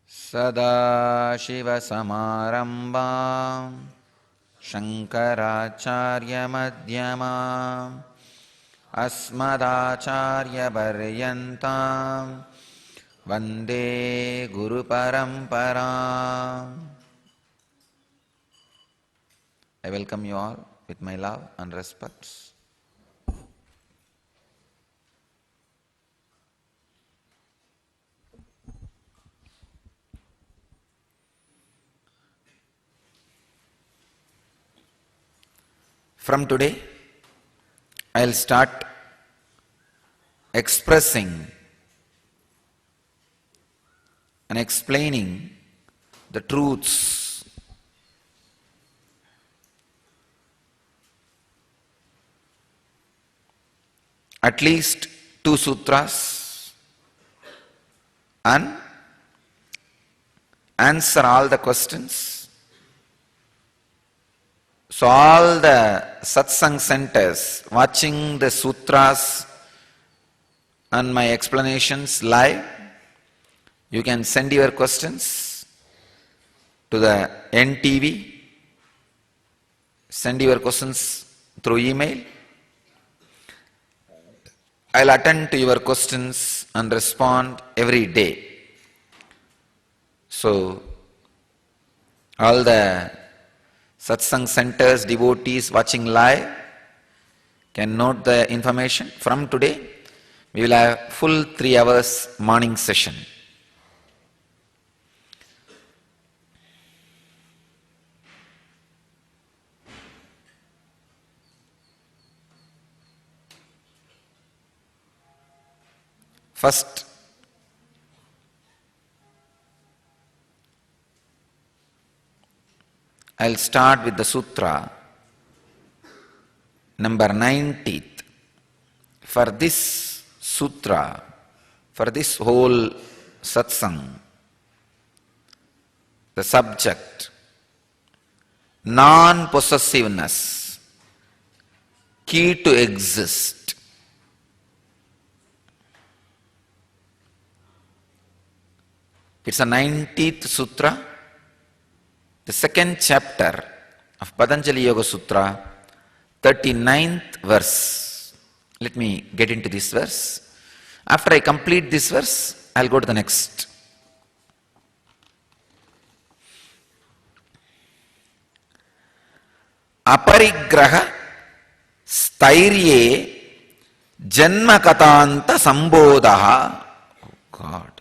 सदाशिवसमारम्भां शङ्कराचार्यमध्यमाम् अस्मदाचार्यपर्यन्तां वन्दे गुरुपरम्पराम्. I welcome you all with my love and respect. From today, I'll start expressing and explaining the truths at least 2 sutras and answer all the questions. So all the satsang centers watching the sutras and my explanations live, you can send your questions to the NTV, send your questions through email. I'll attend to your questions and respond every day. So all the satsang centers, devotees watching live can note the information. From today, we will have full 3 hours morning session. First, I'll start with the sutra number 90th. For this sutra, for this whole satsang, the subject, non-possessiveness, key to exist. It's a 90th sutra, the second chapter of Patanjali Yoga Sutra, 39th verse. Let me get into this verse. After I complete this verse, I'll go to the next. Aparigraha stairye janmakatanta sambodaha. Oh God.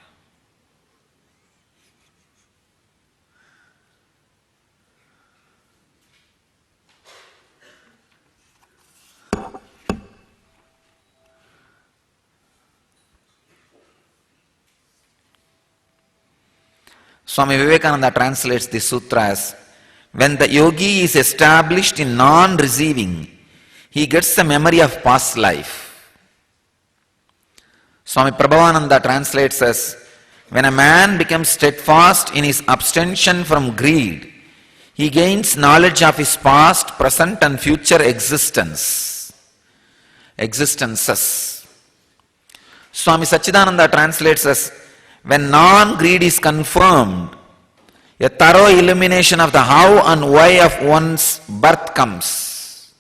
Swami Vivekananda translates this sutra as, when the yogi is established in non-receiving, he gets the memory of past life. Swami Prabhavananda translates as, when a man becomes steadfast in his abstention from greed, he gains knowledge of his past, present and future existences. Swami Sachidananda translates as, when non-greed is confirmed, a thorough illumination of the how and why of one's birth comes.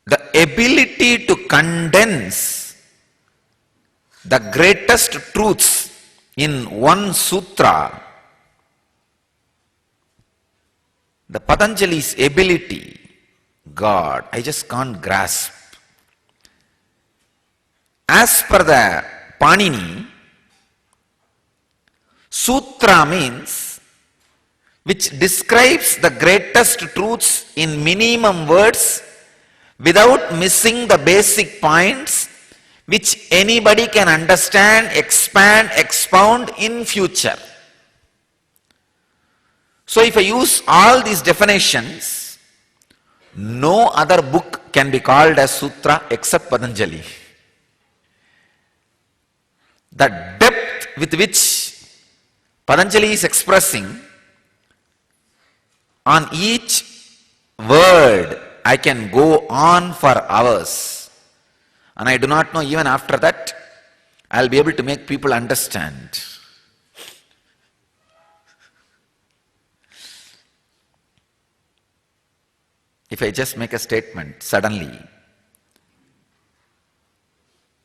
The ability to condense the greatest truths in one sutra, the Patanjali's ability, God, I just can't grasp. As per the Panini, sutra means which describes the greatest truths in minimum words without missing the basic points which anybody can understand, expand, expound in future. So if I use all these definitions, no other book can be called as sutra except Patanjali. The depth with which Patanjali is expressing on each word, I can go on for hours. And I do not know, even after that, I'll be able to make people understand. If I just make a statement suddenly,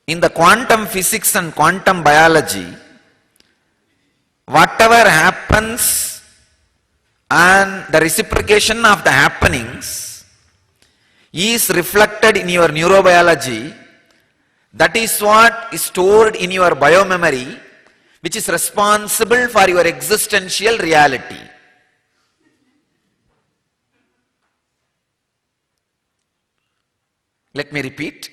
in the quantum physics and quantum biology, whatever happens and the reciprocation of the happenings is reflected in your neurobiology. That is what is stored in your biomemory, which is responsible for your existential reality. Let me repeat.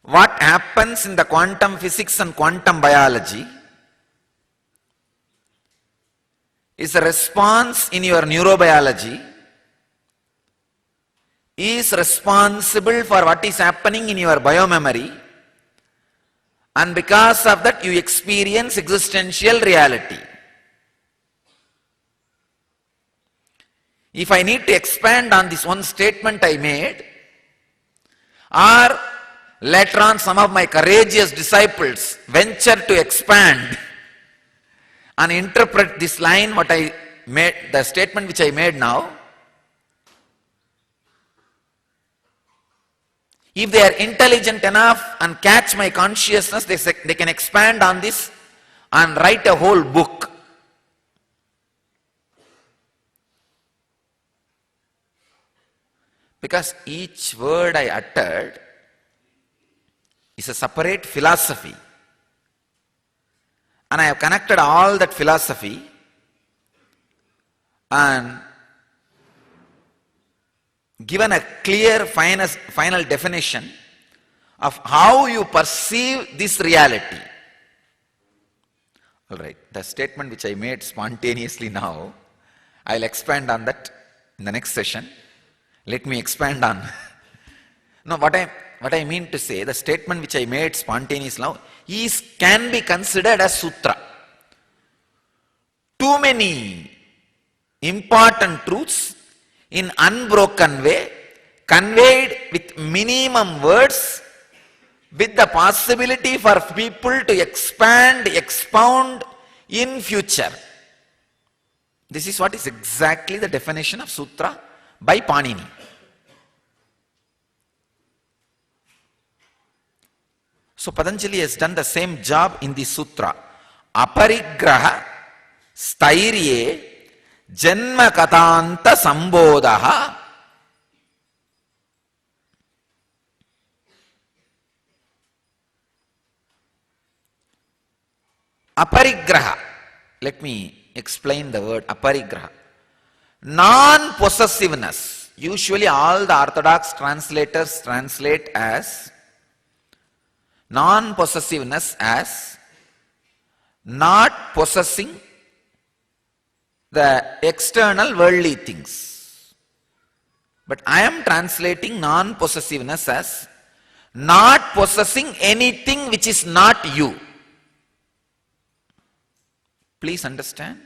What happens in the quantum physics and quantum biology is a response in your neurobiology, is responsible for what is happening in your biomemory, and because of that you experience existential reality. If I need to expand on this one statement I made, or later on some of my courageous disciples venture to expand and interpret this line, what I made, the statement which I made now, if they are intelligent enough and catch my consciousness, they can expand on this and write a whole book. Because each word I uttered is a separate philosophy. And I have connected all that philosophy and given a clear final definition of how you perceive this reality. Alright, the statement which I made spontaneously now, I'll expand on that in the next session. Let me expand on. No, what I mean to say, the statement which I made spontaneously now can be considered as sutra. Too many important truths in unbroken way, conveyed with minimum words, with the possibility for people to expand, expound in future. This is what is exactly the definition of sutra by Panini. So Patanjali has done the same job in the sutra. Aparigraha stairye janma katanta sambodaha aparigraha. Let me explain the word aparigraha. Non-possessiveness. Usually all the orthodox translators translate as non-possessiveness as not possessing the external worldly things. But I am translating non-possessiveness as not possessing anything which is not you. Please understand.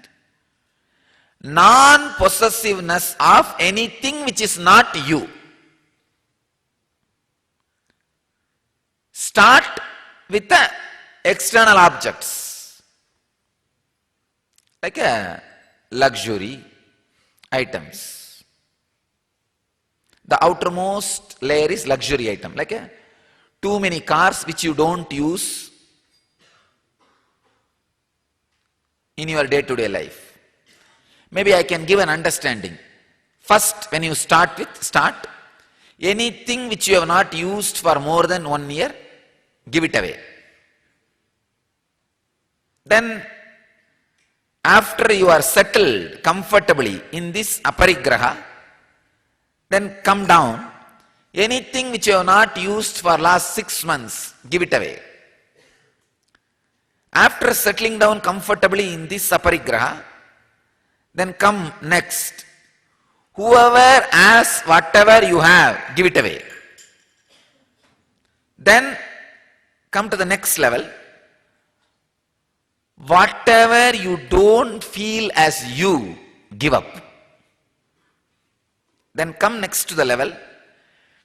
Non-possessiveness of anything which is not you. Start with the external objects, like a luxury items. The outermost layer is luxury item, like too many cars which you don't use in your day-to-day life. Maybe I can give an understanding. First, when you start, anything which you have not used for more than 1 year, give it away. Then, after you are settled comfortably in this aparigraha, then come down. Anything which you have not used for last 6 months, give it away. After settling down comfortably in this aparigraha, then come next. Whoever asks whatever you have, give it away. Then come to the next level. Whatever you don't feel as you, give up. Then come next to the level.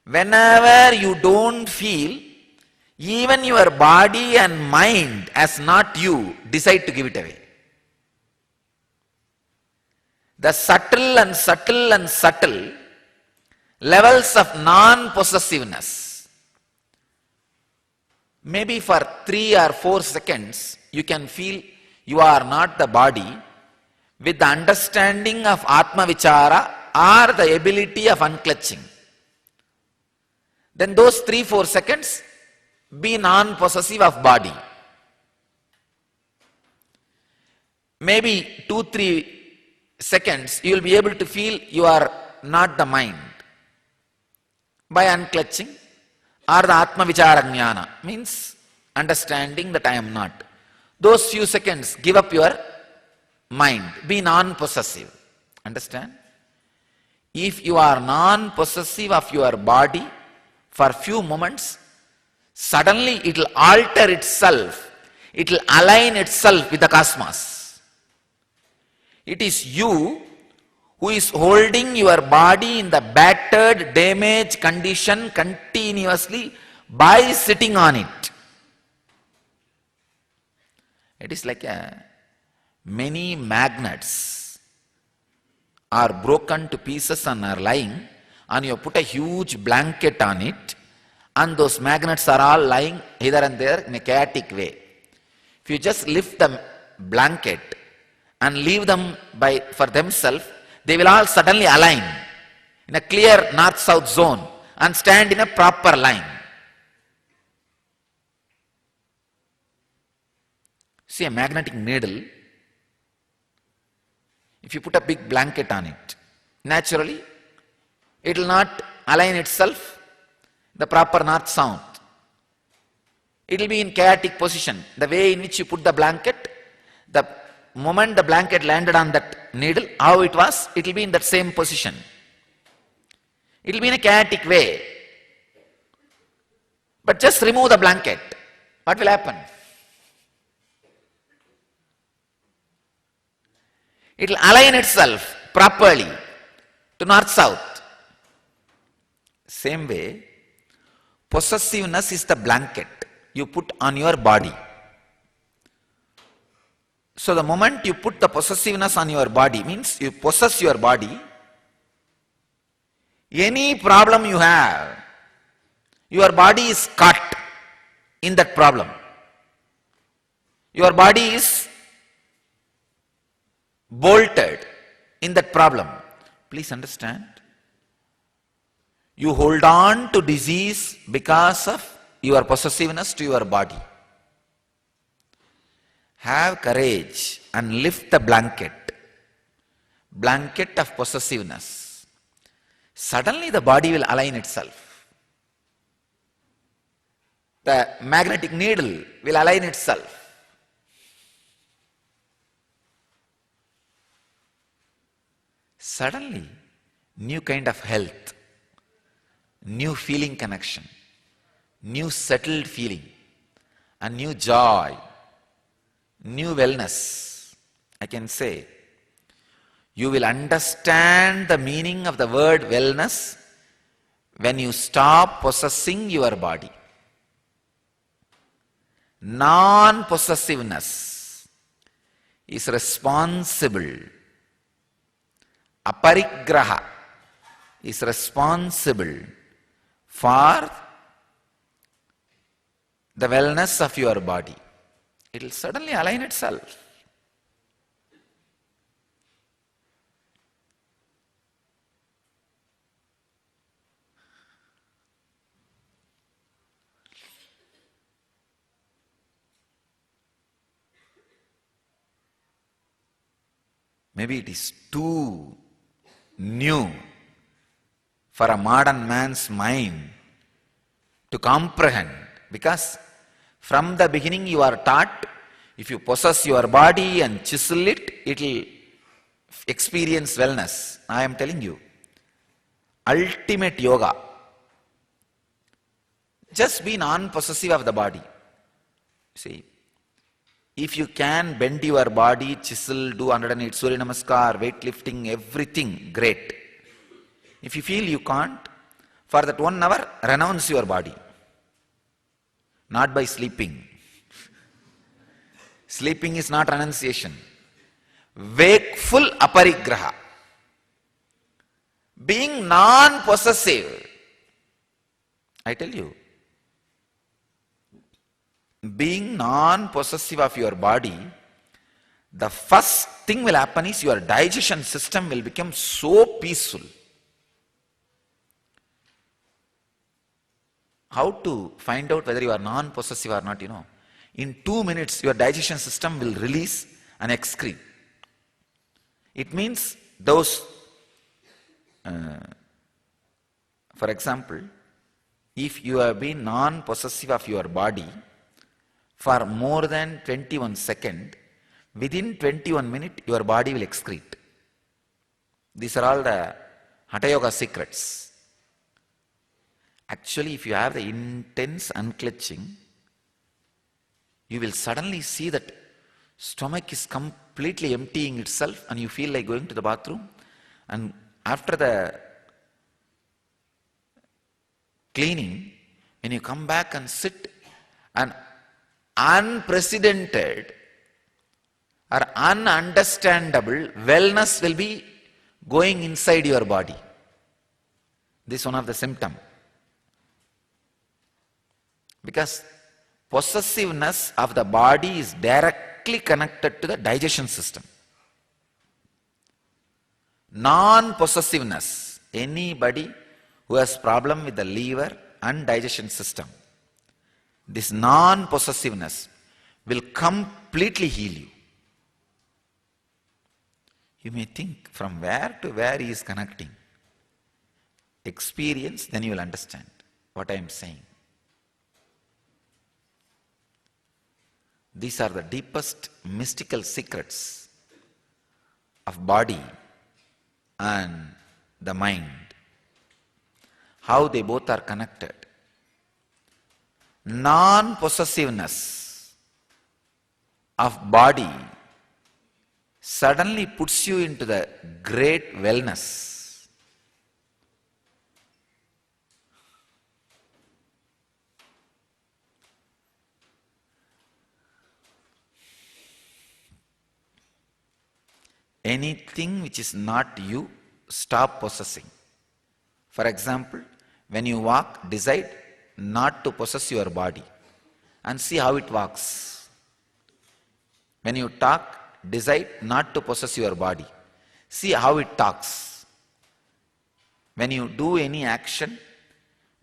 Whenever you don't feel even your body and mind as not you, decide to give it away. The subtle and subtle and subtle levels of non-possessiveness. Maybe for 3 or 4 seconds, you can feel you are not the body with the understanding of Atma Vichara or the ability of unclutching. Then those 3-4 seconds, be non-possessive of body. Maybe 2-3 seconds, you will be able to feel you are not the mind by unclutching, or the Atma Vichara Jnana, means understanding that I am not. Those few seconds, give up your mind, be non-possessive. Understand? If you are non-possessive of your body for few moments, suddenly it will alter itself, it will align itself with the cosmos. It is you who is holding your body in the battered, damaged condition continuously by sitting on it. It is like many magnets are broken to pieces and are lying, and you put a huge blanket on it, and those magnets are all lying hither and there in a chaotic way. If you just lift the blanket and leave them for themselves, they will all suddenly align in a clear north-south zone and stand in a proper line. See a magnetic needle, if you put a big blanket on it, naturally it will not align itself the proper north-south. It will be in chaotic position. The way in which you put the blanket, the moment the blanket landed on that needle, how it was, it will be in that same position. It will be in a chaotic way. But just remove the blanket. What will happen? It will align itself properly to north-south. Same way, possessiveness is the blanket you put on your body. So the moment you put the possessiveness on your body, means you possess your body, any problem you have, your body is caught in that problem. Your body is bolted in that problem. Please understand. You hold on to disease because of your possessiveness to your body. Have courage and lift the blanket of possessiveness. Suddenly the body will align itself. The magnetic needle will align itself. Suddenly, new kind of health, new feeling connection, new settled feeling, a new joy, new wellness. I can say, you will understand the meaning of the word wellness when you stop possessing your body. Non-possessiveness is responsible. Aparigraha is responsible for the wellness of your body. It will suddenly align itself. Maybe it is too new for a modern man's mind to comprehend, because from the beginning you are taught, if you possess your body and chisel it, it will experience wellness. I am telling you, ultimate yoga. Just be non-possessive of the body. See, If you can bend your body, chisel, do 108 Surya Namaskar, weightlifting, everything, great. If you feel you can't, for that 1 hour, renounce your body. Not by sleeping. Sleeping is not renunciation. Wakeful aparigraha. Being non-possessive. I tell you, being non-possessive of your body, the first thing will happen is your digestion system will become so peaceful. How to find out whether you are non-possessive or not, In 2 minutes, your digestion system will release and excrete. It means those, for example, if you have been non-possessive of your body for more than 21 seconds, within 21 minutes, your body will excrete. These are all the Hatha Yoga secrets. Actually, if you have the intense unclenching, you will suddenly see that stomach is completely emptying itself and you feel like going to the bathroom. And after the cleaning, when you come back and sit, an unprecedented or ununderstandable wellness will be going inside your body. This is one of the symptoms. Because possessiveness of the body is directly connected to the digestion system. Non-possessiveness, anybody who has problem with the liver and digestion system, this non-possessiveness will completely heal you. You may think from where to where he is connecting. Experience, then you will understand what I am saying. These are the deepest mystical secrets of body and the mind. How they both are connected. Non-possessiveness of body suddenly puts you into the great wellness. Anything which is not you, stop possessing. For example, when you walk, decide not to possess your body and see how it walks. When you talk, decide not to possess your body. See how it talks. When you do any action,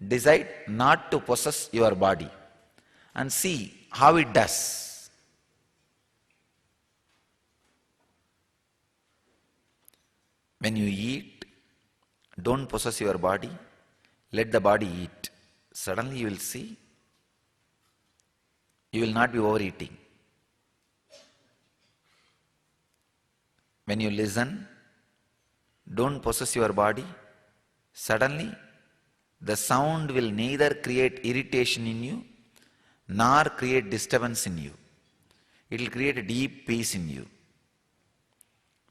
decide not to possess your body and see how it does. When you eat, don't possess your body, let the body eat. Suddenly you will see, you will not be overeating. When you listen, don't possess your body, suddenly the sound will neither create irritation in you, nor create disturbance in you. It will create a deep peace in you.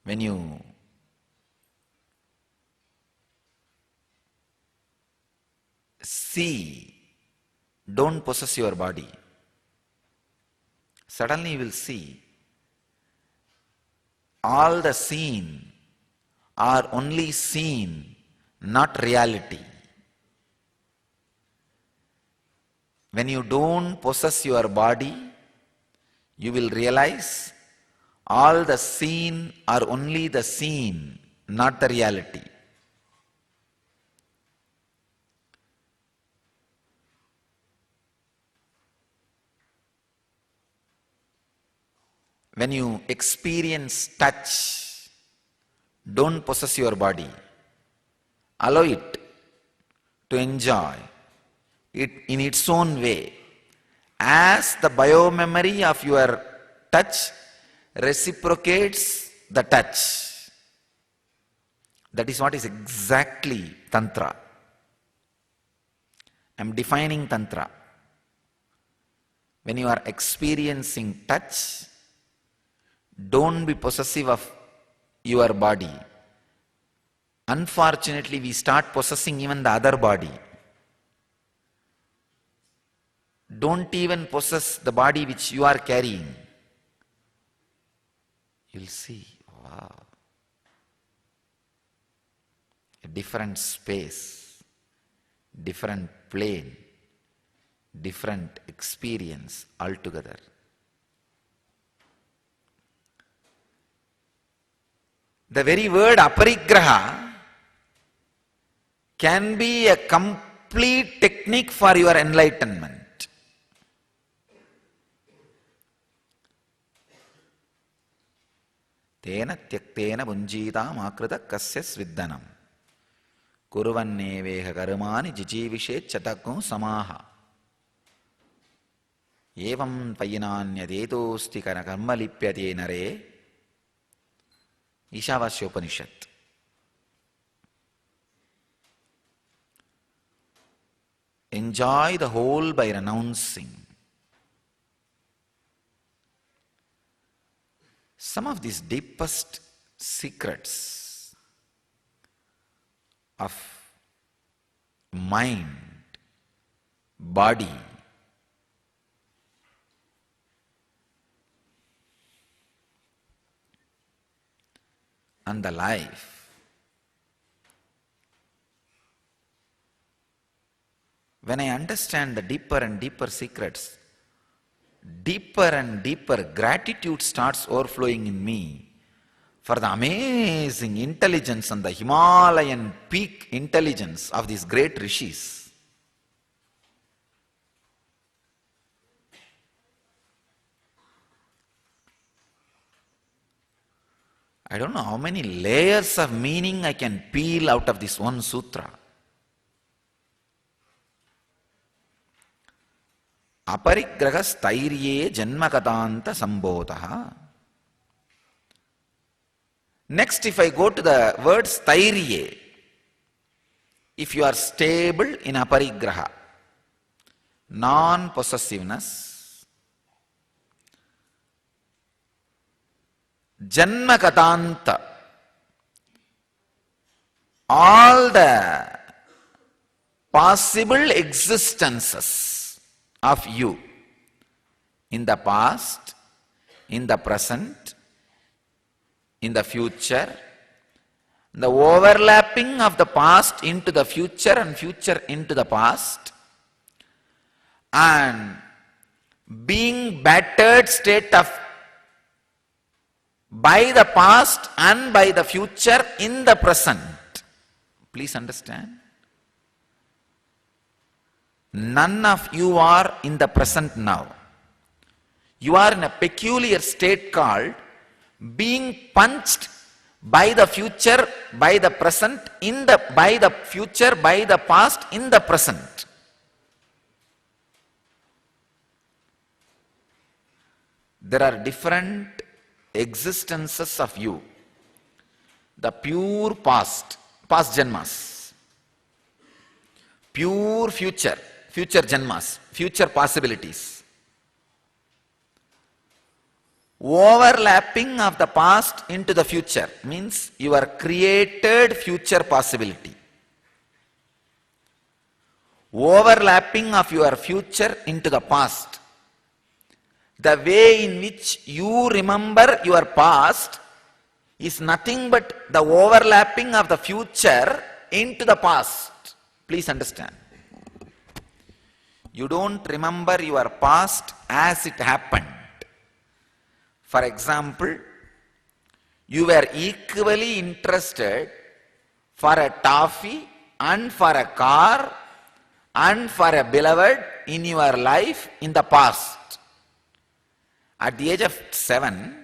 When you see, don't possess your body. Suddenly you will see all the seen are only seen, not reality. When you don't possess your body, you will realize all the seen are only the seen, not the reality. When you experience touch, don't possess your body. Allow it to enjoy it in its own way. As the biomemory of your touch reciprocates the touch. That is what is exactly Tantra. I am defining Tantra. when you are experiencing touch, don't be possessive of your body. Unfortunately, we start possessing even the other body. Don't even possess the body which you are carrying. You'll see, wow, a different space, different plane, different experience altogether. The very word aparigraha can be a complete technique for your enlightenment. Tena tyaktena bunjita makrita kasya sviddanam kuruvanneveha karmani jijivishet chatakku samaha evam payananyadedosti karma lipyate nare. Ishavasya Upanishad. Enjoy the whole by renouncing. Some of these deepest secrets of mind, body, and the life, when I understand the deeper and deeper secrets, deeper and deeper gratitude starts overflowing in me for the amazing intelligence and the Himalayan peak intelligence of these great rishis. I don't know how many layers of meaning I can peel out of this one sutra. Aparigraha stairye janmakatanta sambodha. Next, if I go to the word stairye, if you are stable in aparigraha, non-possessiveness, janmakatanta, all the possible existences of you in the past, in the present, in the future, the overlapping of the past into the future and future into the past, and being battered state of by the past and by the future in the present. Please understand. None of you are in the present now. You are in a peculiar state called being punched by the future, by the present, by the future, by the past, in the present. There are different existences of you. The pure past janmas, pure future janmas, future possibilities, overlapping of the past into the future means your created future possibility, overlapping of your future into the past. The way in which you remember your past is nothing but the overlapping of the future into the past. Please understand. You don't remember your past as it happened. For example, you were equally interested for a toffee and for a car and for a beloved in your life in the past. At the age of 7,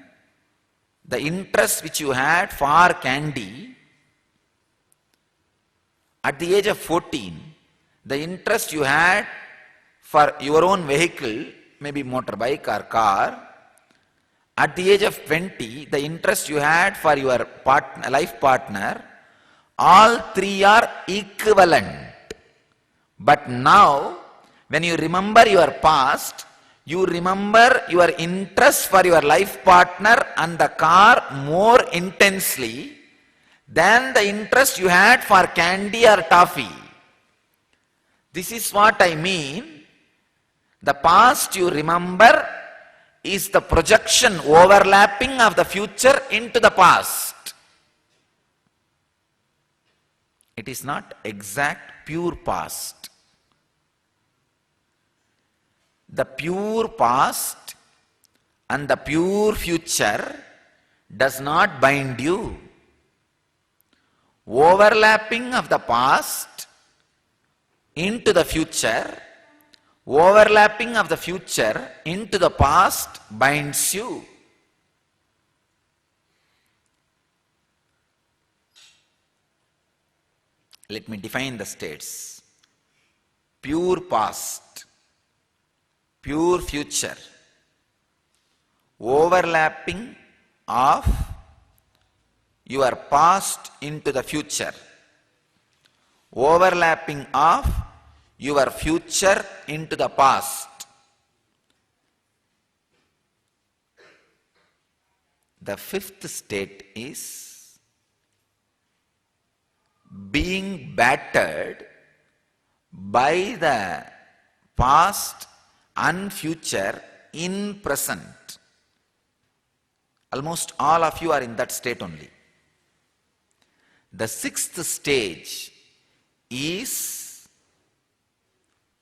the interest which you had for candy, at the age of 14, the interest you had for your own vehicle, maybe motorbike or car, at the age of 20, the interest you had for your life partner, all three are equivalent. But now, when you remember your past, You remember your interest for your life partner and the car more intensely than the interest you had for candy or toffee. This is what I mean. The past you remember is the projection, overlapping of the future into the past. It is not exact, pure past. The pure past and the pure future does not bind you. Overlapping of the past into the future, overlapping of the future into the past binds you. Let me define the states. Pure past, pure future, overlapping of your past into the future, overlapping of your future into the past. The fifth state is being battered by the past and future in present. Almost all of you are in that state only. The sixth stage is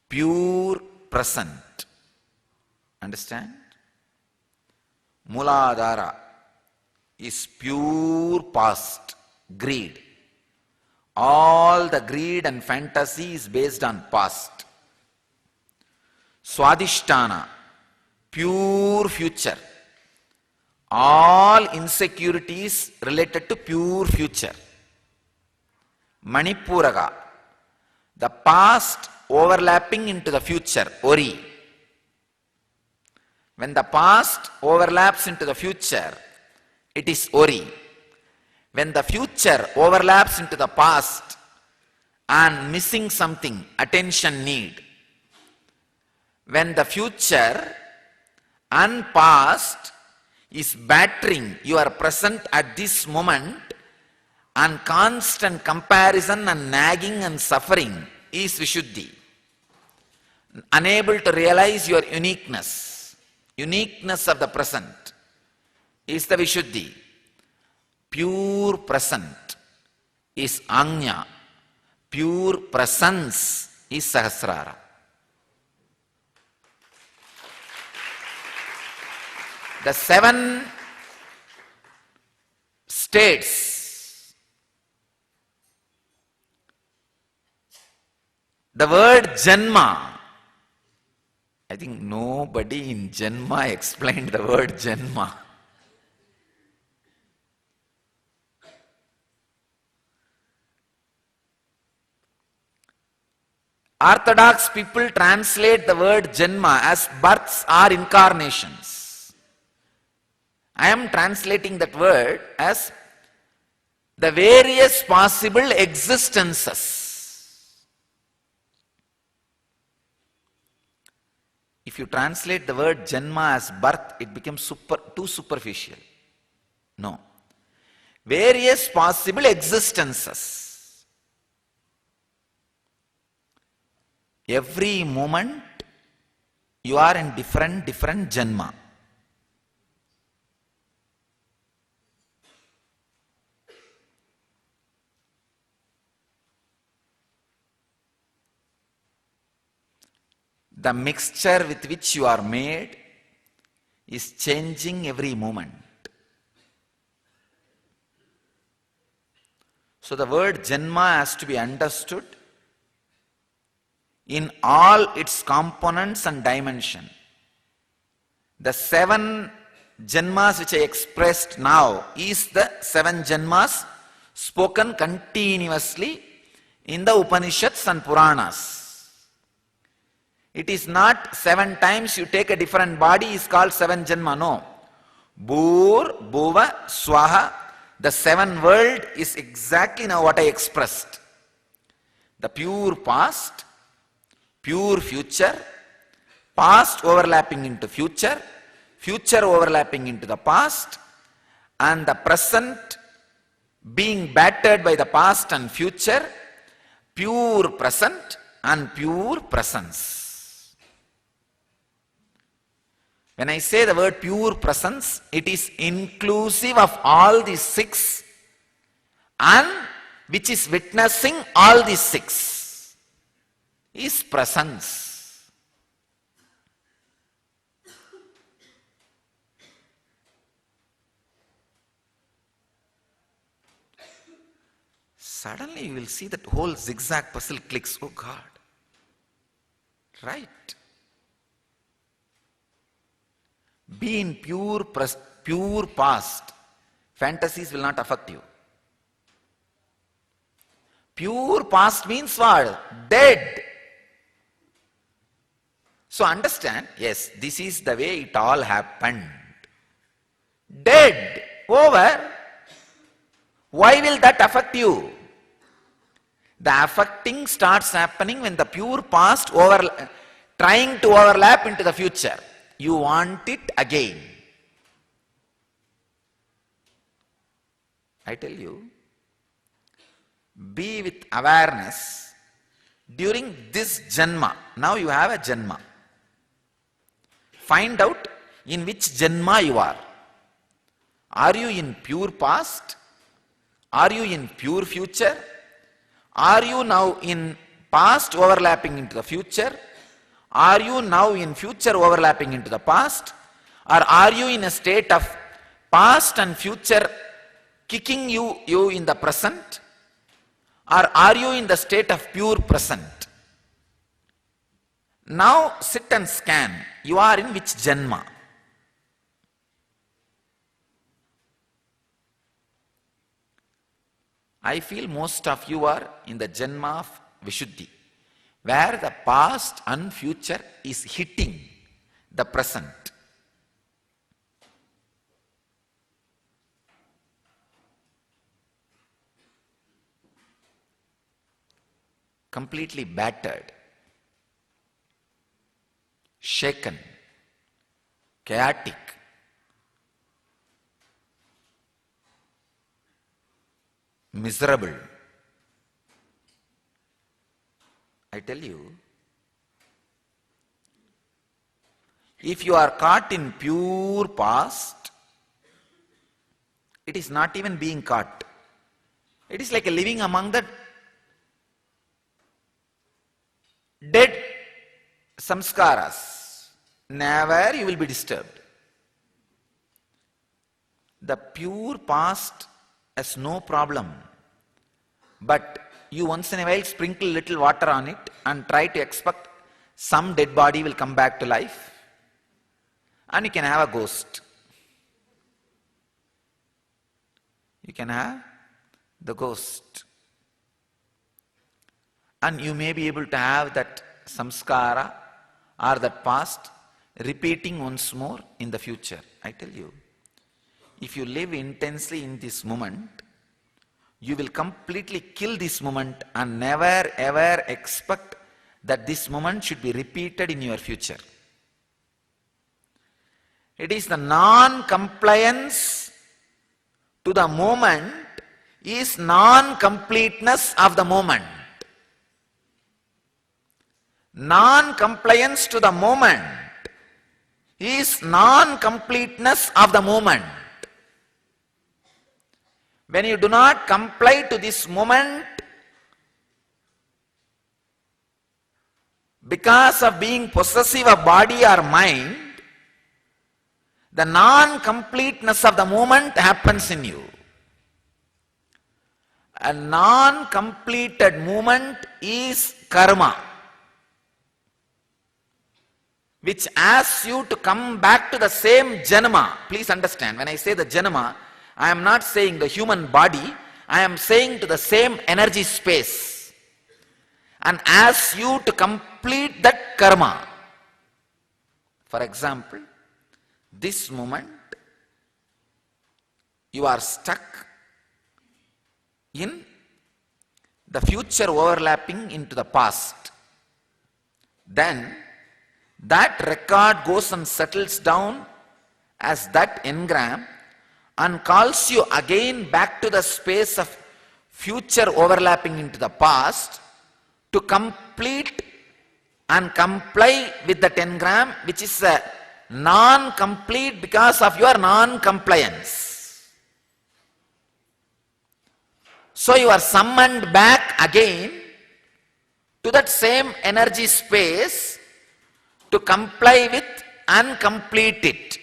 pure present. Understand? Muladhara is pure past, greed. All the greed and fantasy is based on past. Swadhisthana, pure future. All insecurities related to pure future. Manipuraga, the past overlapping into the future, Ori. When the past overlaps into the future, it is Ori. When the future overlaps into the past and missing something, attention need. When the future and past is battering your present at this moment, and constant comparison and nagging and suffering is Vishuddhi. Unable to realize your uniqueness of the present is the Vishuddhi. Pure present is Anya. Pure presence is Sahasrara. The 7 states, the word Janma, I think nobody in Janma explained the word Janma. Orthodox people translate the word Janma as births or incarnations. I am translating that word as the various possible existences. If you translate the word Janma as birth, it becomes too superficial. No. Various possible existences. Every moment you are in different Janma. The mixture with which you are made is changing every moment. So the word Janma has to be understood in all its components and dimension. The 7 Janmas which I expressed now is the 7 Janmas spoken continuously in the Upanishads and Puranas. It is not 7 times you take a different body is called 7 Janma. No. Bhur, Bhuva, Swaha. The 7 world is exactly now what I expressed. The pure past, pure future, past overlapping into future, future overlapping into the past, and the present being battered by the past and future, pure present and pure presence. When I say the word pure presence, it is inclusive of all these six and which is witnessing all these six is presence. Suddenly you will see that whole zigzag puzzle clicks. Oh God. Right. Be in pure past. Fantasies will not affect you. Pure past means what? Dead. So understand, yes, this is the way it all happened. Dead. Over. Why will that affect you? The affecting starts happening when the pure past trying to overlap into the future. You want it again. I tell you, be with awareness during this Janma. Now you have a Janma. Find out in which Janma you are. Are you in pure past? Are you in pure future? Are you now in past overlapping into the future? Are you now in future overlapping into the past? Or are you in a state of past and future kicking you in the present? Or are you in the state of pure present? Now sit and scan. You are in which Janma? I feel most of you are in the Janma of Vishuddhi, where the past and future is hitting the present. Completely battered, shaken, chaotic. Miserable. I tell you, if you are caught in pure past, it is not even being caught. It is like a living among the dead samskaras. Never you will be disturbed. The pure past has no problem. But you once in a while sprinkle little water on it and try to expect some dead body will come back to life. And you can have a ghost. You can have the ghost. And you may be able to have that samskara or that past repeating once more in the future. I tell you, if you live intensely in this moment, you will completely kill this moment and never ever expect that this moment should be repeated in your future. It is the non-compliance to the moment is non-completeness of the moment. Non-compliance to the moment is non-completeness of the moment. When you do not comply to this moment because of being possessive of body or mind, the non-completeness of the moment happens in you. A non-completed moment is karma, which asks you to come back to the same janma. Please understand, when I say the janma, I am not saying the human body, I am saying to the same energy space, and asks you to complete that karma. For example, this moment you are stuck in the future overlapping into the past. Then that record goes and settles down as that engram and calls you again back to the space of future overlapping into the past to complete and comply with that engram, which is a non-complete because of your non-compliance. So you are summoned back again to that same energy space to comply with and complete it.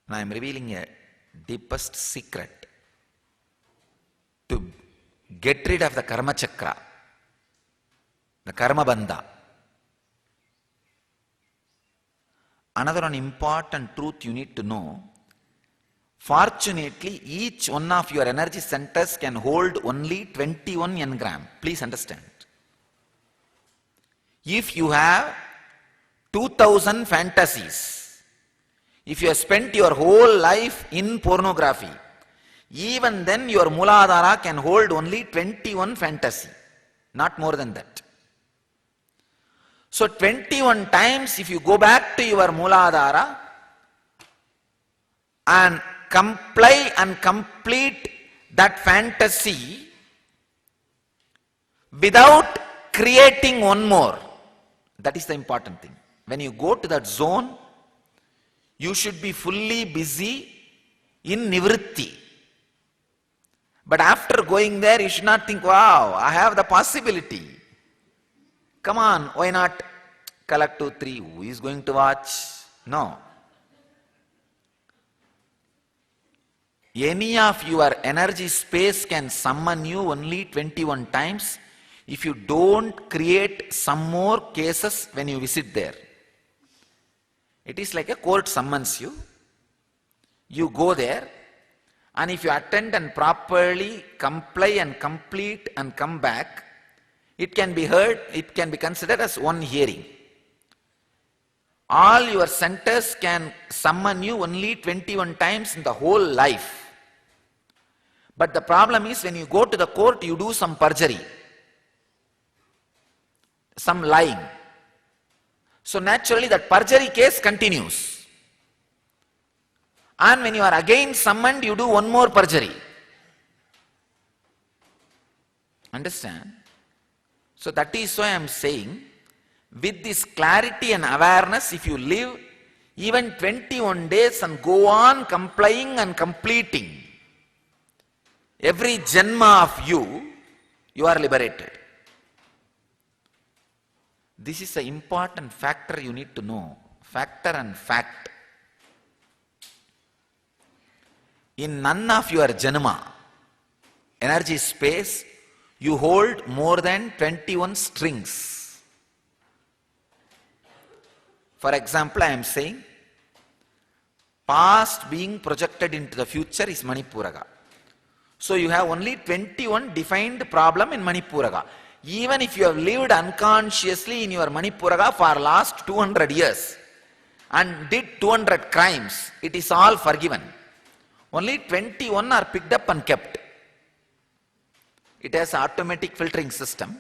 Now I am revealing a deepest secret to get rid of the karma chakra, the karma bandha. Another one important truth you need to know: fortunately, each one of your energy centers can hold only 21 engram. Please understand. If you have 2000 fantasies, if you have spent your whole life in pornography, even then your Mooladhara can hold only 21 fantasy, not more than that. So 21 times if you go back to your Mooladhara and comply and complete that fantasy without creating one more, that is the important thing. When you go to that zone, you should be fully busy in nivritti. But after going there, you should not think, wow, I have the possibility. Come on, why not collect 2, 3? Who is going to watch? No. Any of your energy space can summon you only 21 times if you don't create some more cases when you visit there. It is like a court summons you. You go there, and if you attend and properly comply and complete and come back, it can be heard, it can be considered as one hearing. All your centers can summon you only 21 times in the whole life. But the problem is, when you go to the court, you do some perjury, some lying. So naturally that perjury case continues. And when you are again summoned, you do one more perjury. Understand? So that is why I am saying, with this clarity and awareness, if you live even 21 days and go on complying and completing every janma of you, you are liberated. This is an important factor you need to know. Factor and fact. In none of your janma, energy space, you hold more than 21 strings. For example, I am saying, past being projected into the future is Manipuraga. So you have only 21 defined problem in Manipuraga. Even if you have lived unconsciously in your Manipuraga for last 200 years and did 200 crimes, it is all forgiven. Only 21 are picked up and kept. It has automatic filtering system.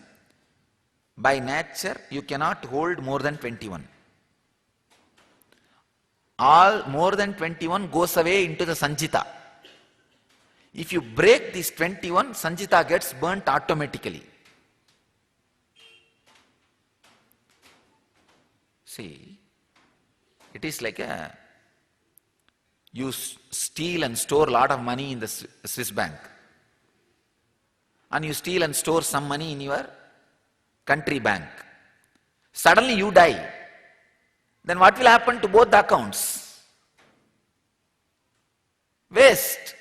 By nature, you cannot hold more than 21. All more than 21 goes away into the Sanjita. If you break this 21, Sanjita gets burnt automatically. See, it is like you steal and store a lot of money in the Swiss bank, and you steal and store some money in your country bank. Suddenly you die. Then what will happen to both the accounts? Waste.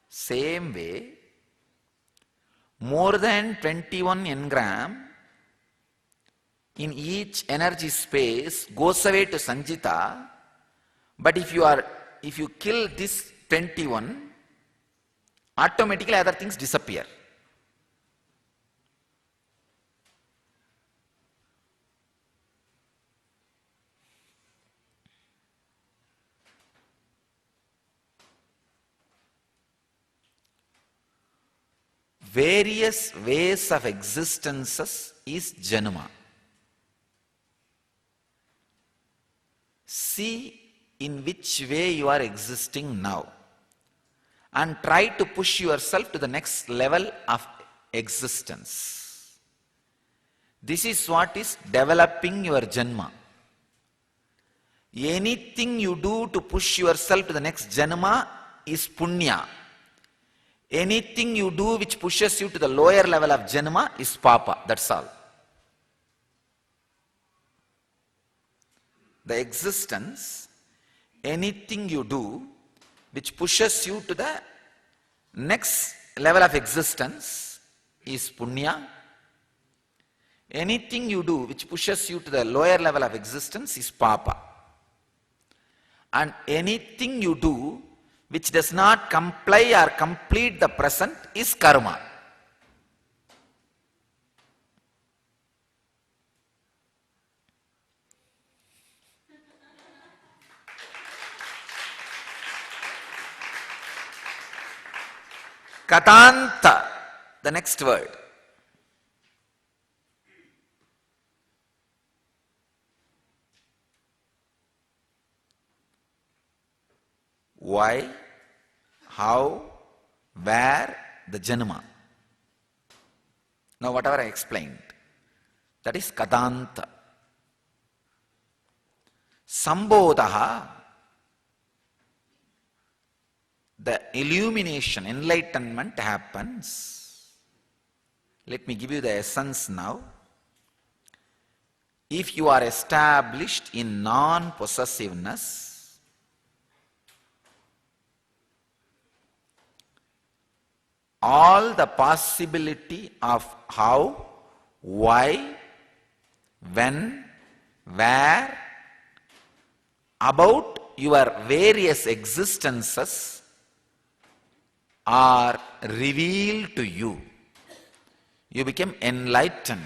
Same way, more than 21 engram in each energy space goes away to Sanjita, but if you kill this 21, automatically other things disappear. various ways of existences is Janma. See in which way you are existing now and try to push yourself to the next level of existence. This is what is developing your Janma. Anything you do to push yourself to the next Janma is Punya. Anything you do which pushes you to the lower level of Janma is Papa. That's all. The existence, anything you do which pushes you to the next level of existence is Punya. Anything you do which pushes you to the lower level of existence is Papa. And anything you do which does not comply or complete the present is Karma. Katanta, the next word. Why, how, where, the Janma. Now whatever I explained, that is Kadanta. Sambodha, the illumination, enlightenment happens. Let me give you the essence now. If you are established in non-possessiveness, all the possibility of how, why, when, where, about your various existences are revealed to you. You become enlightened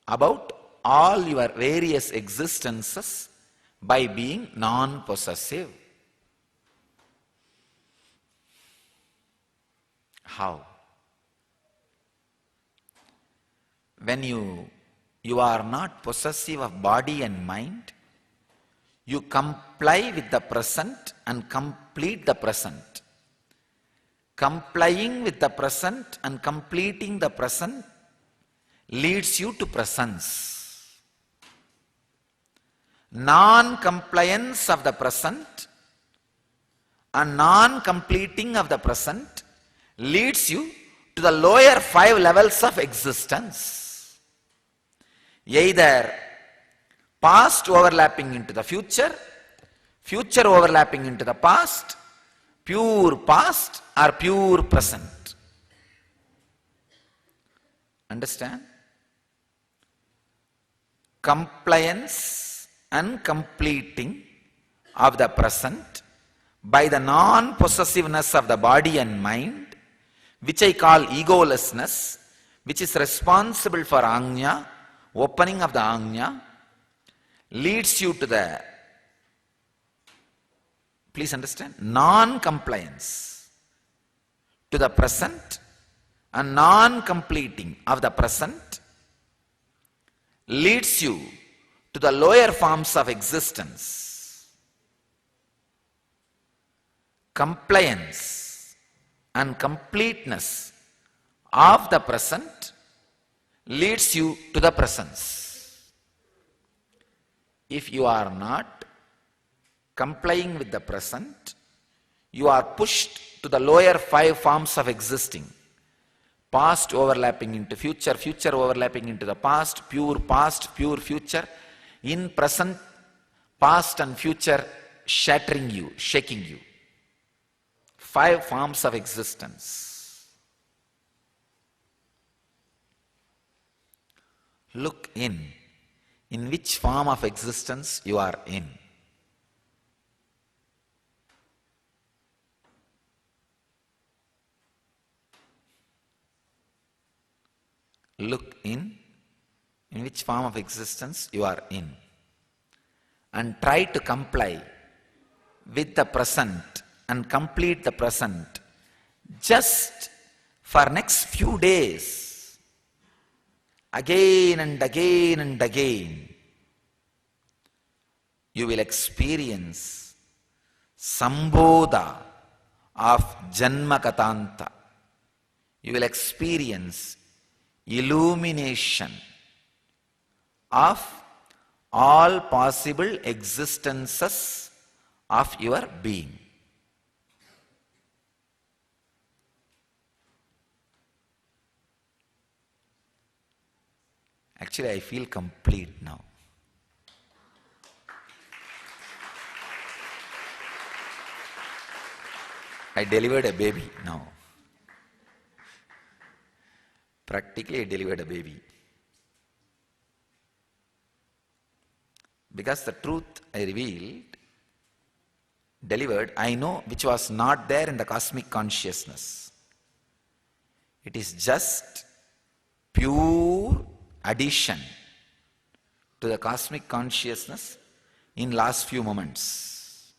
about all your various existences by being non-possessive. How? When you are not possessive of body and mind, you comply with the present and complete the present. Complying with the present and completing the present leads you to presence. Non-compliance of the present and non-completing of the present leads you to the lower 5 levels of existence. Either past overlapping into the future, future overlapping into the past, pure past or pure present. Understand? Compliance and completing of the present by the non-possessiveness of the body and mind, which I call egolessness, which is responsible for Ajna, opening of the Ajna, leads you to the, please understand, non-compliance to the present and non-completing of the present leads you to the lower forms of existence. Compliance and completeness of the present leads you to the presence. If you are not complying with the present, you are pushed to the lower 5 forms of existing. Past overlapping into future, future overlapping into the past, pure future, in present, past and future shattering you, shaking you. 5 forms of existence. Look in which form of existence you are in. Look in which form of existence you are in, and try to comply with the present and complete the present just for next few days, again and again and again, you will experience Sambodha of Janmakatanta. You will experience illumination of all possible existences of your being. Actually, I feel complete now. I delivered a baby now. Practically, I delivered a baby. Because the truth I revealed, delivered, I know which was not there in the cosmic consciousness. It is just pure addition to the cosmic consciousness in last few moments.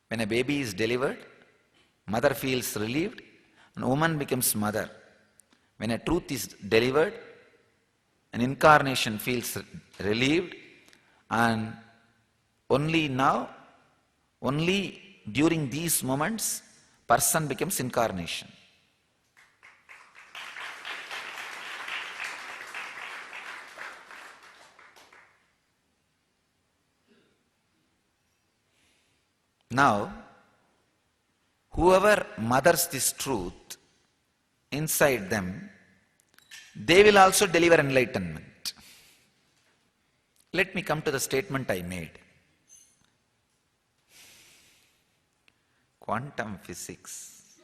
When a baby is delivered, mother feels relieved and woman becomes mother. When a truth is delivered, an incarnation feels relieved, and only now, only during these moments, person becomes incarnation. Now, whoever mothers this truth inside them, they will also deliver enlightenment. Let me come to the statement I made. Quantum physics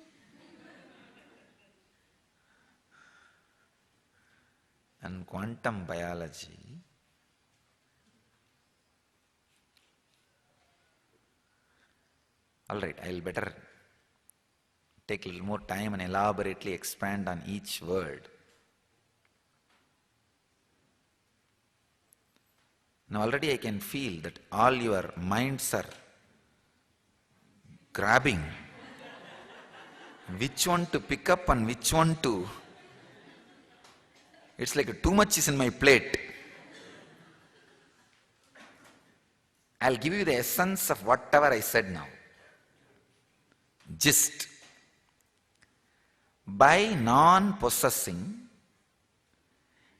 and quantum biology all right, I'll better take a little more time and elaborately expand on each word. Now already I can feel that all your minds are grabbing which one to pick up and which one to... It's like too much is in my plate. I'll give you the essence of whatever I said now. Gist. By non-possessing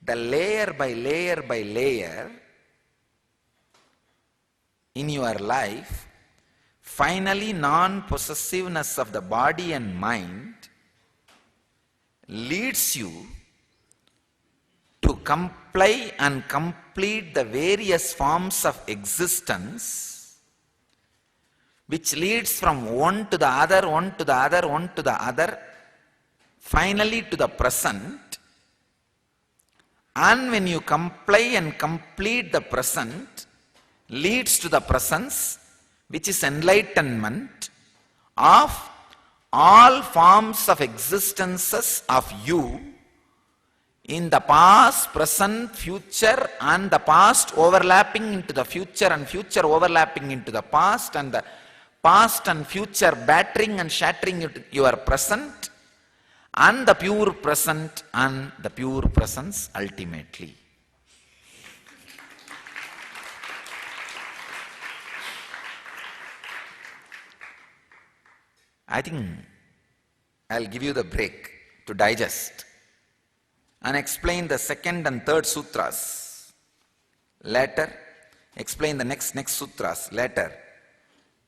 the layer by layer by layer in your life, finally non-possessiveness of the body and mind leads you to comply and complete the various forms of existence, which leads from one to the other, one to the other, one to the other, finally to the present. And when you comply and complete the present, leads to the presence, which is enlightenment of all forms of existences of you in the past, present, future, and the past overlapping into the future and future overlapping into the past, and the past and future battering and shattering your present, and the pure present and the pure presence ultimately. I think I'll give you the break to digest and explain the second and third sutras later, explain the next sutras later,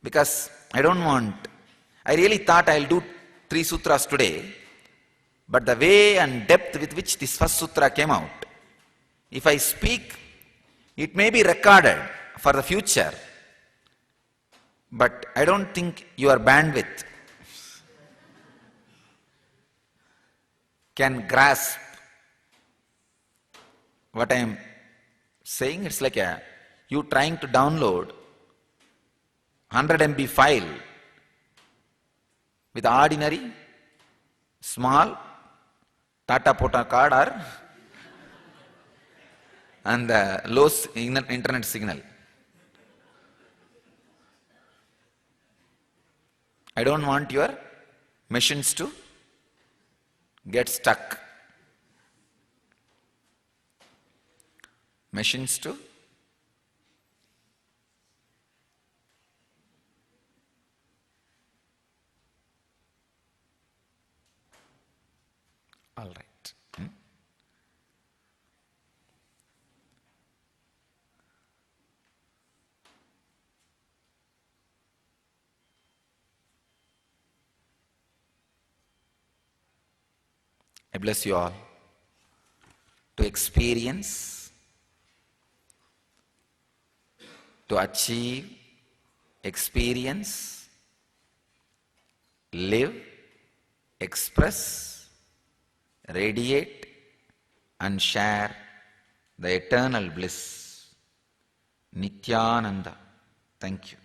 because I really thought I'll do 3 sutras today, but the way and depth with which this first sutra came out, if I speak, it may be recorded for the future, but I don't think your bandwidth can grasp what I am saying. It's like you trying to download 100 MB file with ordinary, small Tata Pota card and the low internet signal. I don't want your machines to get stuck. Machines to all right. I bless you all to experience, to achieve, experience, live, express, radiate, and share the eternal bliss. Nityananda. Thank you.